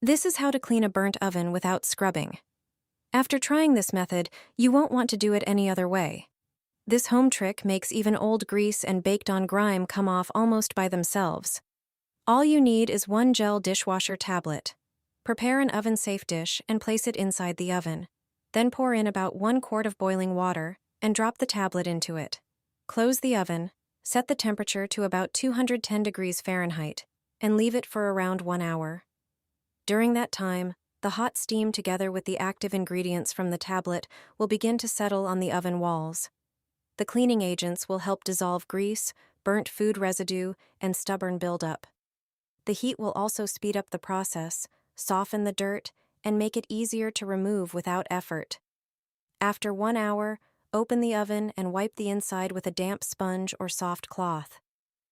This is how to clean a burnt oven without scrubbing. After trying this method, you won't want to do it any other way. This home trick makes even old grease and baked-on grime come off almost by themselves. All you need is one gel dishwasher tablet. Prepare an oven-safe dish and place it inside the oven. Then pour in about 1 quart of boiling water and drop the tablet into it. Close the oven, set the temperature to about 210 degrees Fahrenheit, and leave it for around 1 hour. During that time, the hot steam together with the active ingredients from the tablet will begin to settle on the oven walls. The cleaning agents will help dissolve grease, burnt food residue, and stubborn buildup. The heat will also speed up the process, soften the dirt, and make it easier to remove without effort. After 1 hour, open the oven and wipe the inside with a damp sponge or soft cloth.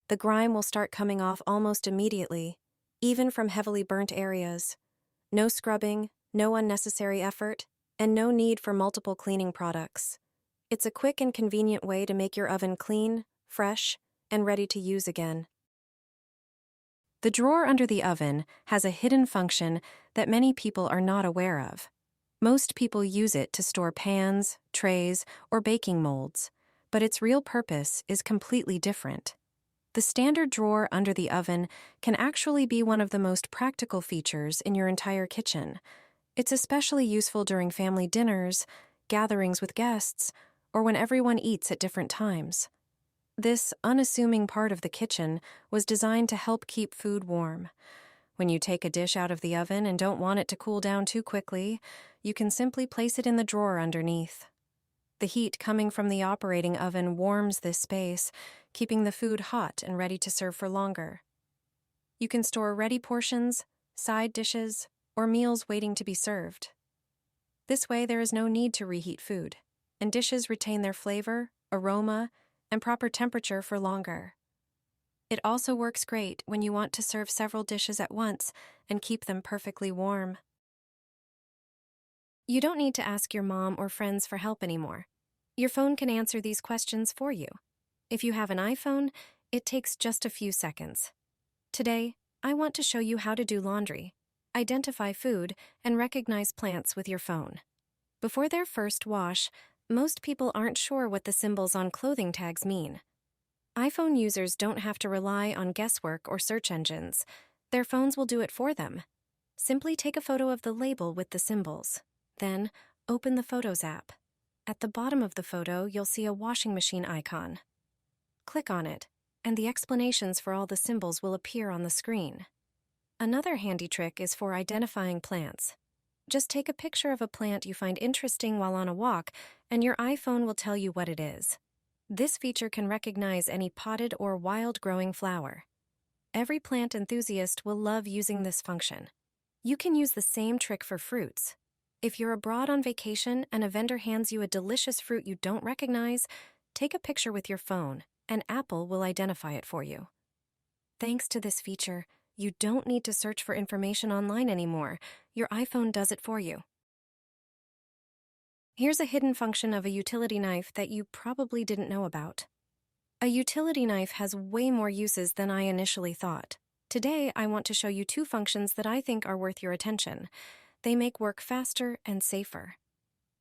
The grime will start coming off almost immediately, even from heavily burnt areas. No scrubbing, no unnecessary effort, and no need for multiple cleaning products. It's a quick and convenient way to make your oven clean, fresh, and ready to use again. The drawer under the oven has a hidden function that many people are not aware of. Most people use it to store pans, trays, or baking molds, but its real purpose is completely different. The standard drawer under the oven can actually be one of the most practical features in your entire kitchen. It's especially useful during family dinners, gatherings with guests, or when everyone eats at different times. This unassuming part of the kitchen was designed to help keep food warm. When you take a dish out of the oven and don't want it to cool down too quickly, you can simply place it in the drawer underneath. The heat coming from the operating oven warms this space, keeping the food hot and ready to serve for longer. You can store ready portions, side dishes, or meals waiting to be served. This way there is no need to reheat food, and dishes retain their flavor, aroma, and proper temperature for longer. It also works great when you want to serve several dishes at once and keep them perfectly warm. You don't need to ask your mom or friends for help anymore. Your phone can answer these questions for you. If you have an iPhone, it takes just a few seconds. Today, I want to show you how to do laundry, identify food, and recognize plants with your phone. Before their first wash, most people aren't sure what the symbols on clothing tags mean. iPhone users don't have to rely on guesswork or search engines. Their phones will do it for them. Simply take a photo of the label with the symbols. Then, open the Photos app. At the bottom of the photo, you'll see a washing machine icon. Click on it, and the explanations for all the symbols will appear on the screen. Another handy trick is for identifying plants. Just take a picture of a plant you find interesting while on a walk, and your iPhone will tell you what it is. This feature can recognize any potted or wild-growing flower. Every plant enthusiast will love using this function. You can use the same trick for fruits. If you're abroad on vacation and a vendor hands you a delicious fruit you don't recognize, take a picture with your phone, and Apple will identify it for you. Thanks to this feature, you don't need to search for information online anymore. Your iPhone does it for you. Here's a hidden function of a utility knife that you probably didn't know about. A utility knife has way more uses than I initially thought. Today, I want to show you 2 functions that I think are worth your attention. They make work faster and safer.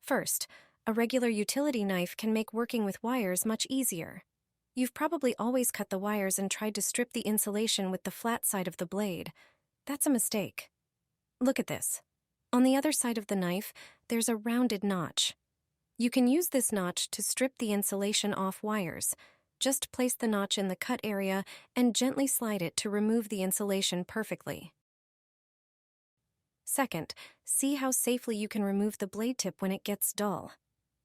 First, a regular utility knife can make working with wires much easier. You've probably always cut the wires and tried to strip the insulation with the flat side of the blade. That's a mistake. Look at this. On the other side of the knife, there's a rounded notch. You can use this notch to strip the insulation off wires. Just place the notch in the cut area and gently slide it to remove the insulation perfectly. Second, see how safely you can remove the blade tip when it gets dull.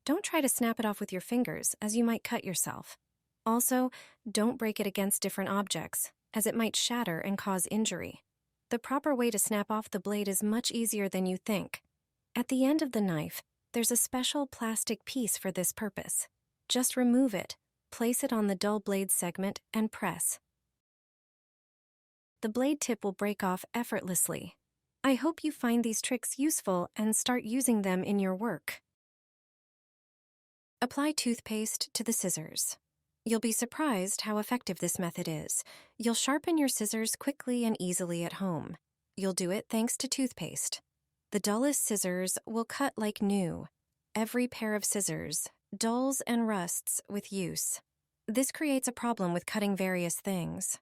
Don't try to snap it off with your fingers, as you might cut yourself. Also, don't break it against different objects, as it might shatter and cause injury. The proper way to snap off the blade is much easier than you think. At the end of the knife, there's a special plastic piece for this purpose. Just remove it, place it on the dull blade segment, and press. The blade tip will break off effortlessly. I hope you find these tricks useful and start using them in your work. Apply toothpaste to the scissors. You'll be surprised how effective this method is. You'll sharpen your scissors quickly and easily at home. You'll do it thanks to toothpaste. The dullest scissors will cut like new. Every pair of scissors dulls and rusts with use. This creates a problem with cutting various things.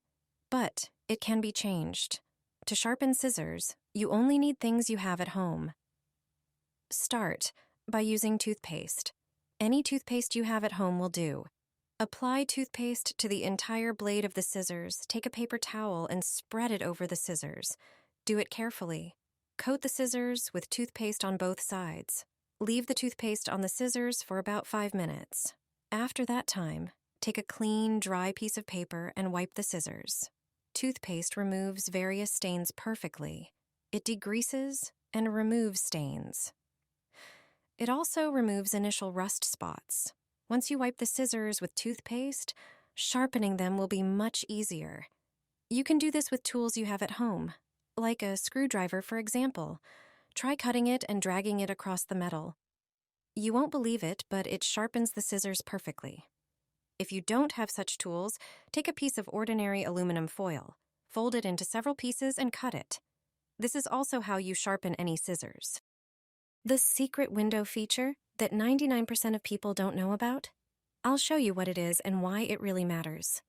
But it can be changed. To sharpen scissors, you only need things you have at home. Start by using toothpaste. Any toothpaste you have at home will do. Apply toothpaste to the entire blade of the scissors. Take a paper towel and spread it over the scissors. Do it carefully. Coat the scissors with toothpaste on both sides. Leave the toothpaste on the scissors for about 5 minutes. After that time, take a clean, dry piece of paper and wipe the scissors. Toothpaste removes various stains perfectly. It degreases and removes stains. It also removes initial rust spots. Once you wipe the scissors with toothpaste, sharpening them will be much easier. You can do this with tools you have at home, like a screwdriver, for example. Try cutting it and dragging it across the metal. You won't believe it, but it sharpens the scissors perfectly. If you don't have such tools, take a piece of ordinary aluminum foil, fold it into several pieces and cut it. This is also how you sharpen any scissors. The secret window feature that 99% of people don't know about? I'll show you what it is and why it really matters.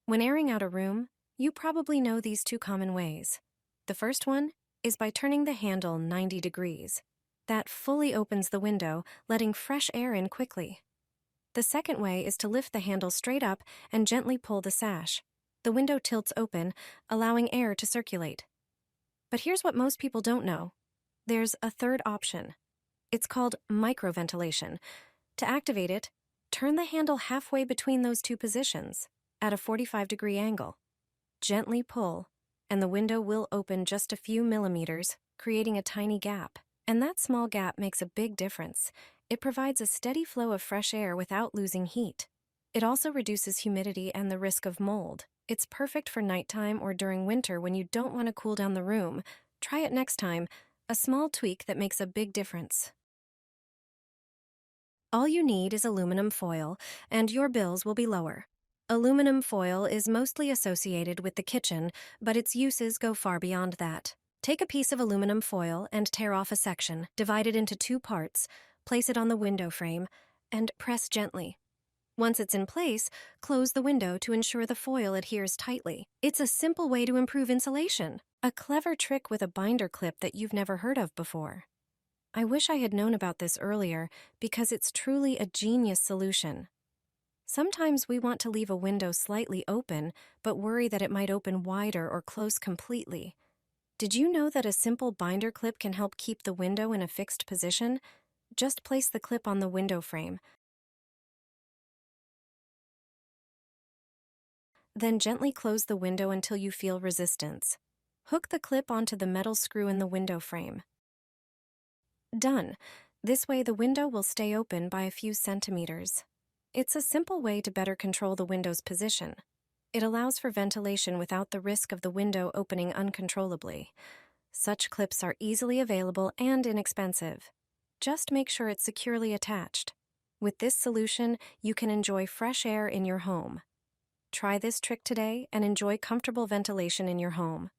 When airing out a room, you probably know these 2 common ways. The first one is by turning the handle 90 degrees. That fully opens the window, letting fresh air in quickly. The second way is to lift the handle straight up and gently pull the sash. The window tilts open, allowing air to circulate. But here's what most people don't know. There's a third option. It's called microventilation. To activate it, turn the handle halfway between those 2 positions, at a 45-degree angle. Gently pull, and the window will open just a few millimeters, creating a tiny gap. And that small gap makes a big difference. It provides a steady flow of fresh air without losing heat. It also reduces humidity and the risk of mold. It's perfect for nighttime or during winter when you don't want to cool down the room. Try it next time. A small tweak that makes a big difference. All you need is aluminum foil, and your bills will be lower. Aluminum foil is mostly associated with the kitchen, but its uses go far beyond that. Take a piece of aluminum foil and tear off a section, divide it into 2 parts, place it on the window frame, and press gently. Once it's in place, close the window to ensure the foil adheres tightly. It's a simple way to improve insulation. A clever trick with a binder clip that you've never heard of before. I wish I had known about this earlier because it's truly a genius solution. Sometimes we want to leave a window slightly open, but worry that it might open wider or close completely. Did you know that a simple binder clip can help keep the window in a fixed position? Just place the clip on the window frame. Then gently close the window until you feel resistance. Hook the clip onto the metal screw in the window frame. Done. This way the window will stay open by a few centimeters. It's a simple way to better control the window's position. It allows for ventilation without the risk of the window opening uncontrollably. Such clips are easily available and inexpensive. Just make sure it's securely attached. With this solution, you can enjoy fresh air in your home. Try this trick today and enjoy comfortable ventilation in your home.